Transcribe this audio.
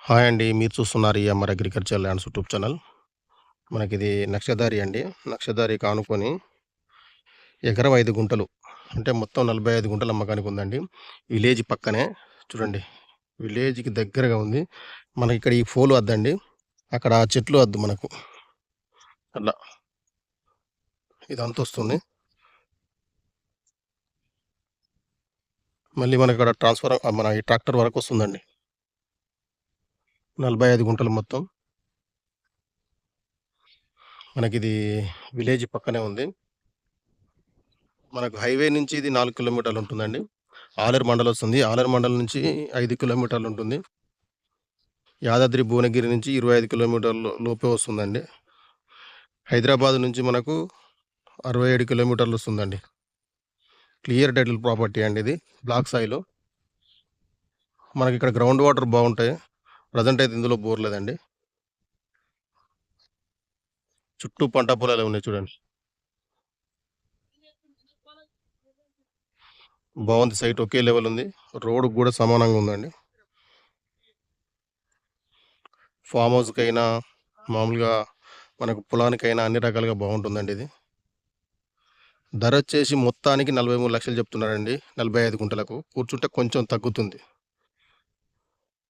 Hi అండి. మీరు చూస్తున్నారు EMR agriculture lands YouTube channel. మనకిది నక్షదారి అండి. నక్షదారికి ఆనుకొని ఎకరం 5 గుంటలు అంటే మొత్తం 45 గుంటలు అమ్మకానికి ఉందండి. విలేజ్ పక్కనే చూడండి. విలేజ్‌కి దగ్గరగా ఉంది. మనకిక్కడ ఈ పోల్ వద్దండి. అక్కడ ఆ చెట్లు వద్దు మనకు. అట్లా ఇదంతొస్తుంది. మళ్ళీ మనకిక్కడ మన ఈ ట్రాక్టర్ వరకొస్తుందండి. 45 గుంటలు మొత్తం. మనకిది విలేజ్ పక్కనే ఉంది. మనకు హైవే నుంచి ఇది 4 కిలోమీటర్లు ఉంటుందండి. ఆలేరు మండలం వస్తుంది. ఆలేరు మండలం నుంచి 5 కిలోమీటర్లు ఉంటుంది. యాదాద్రి భువనగిరి నుంచి 25 కిలోమీటర్ల లోపే వస్తుందండి. హైదరాబాద్ నుంచి మనకు 67 కిలోమీటర్లు వస్తుందండి. క్లియర్ టైటిల్ ప్రాపర్టీ అండి ఇది. Block soil. మనకిక్కడ గ్రౌండ్ వాటర్ బాగుంటాయి. ప్రజెంట్ అయితే ఇందులో బోర్ లేదండి. చుట్టూ పంట పొలాలే ఉన్నాయి చూడండి. బాగుంది సైట్, ఒకే లెవెల్ ఉంది. రోడ్డుకి కూడా సమానంగా ఉందండి. ఫామ్ హౌస్‌కైనా, మామూలుగా మనకు పొలానికైనా అన్ని రకాలుగా బాగుంటుందండి ఇది. ధరొచ్చేసి మొత్తానికి 43,00,000 చెప్తున్నారండి. 45 గుంటలకు. కూర్చుంటే కొంచెం తగ్గుతుంది.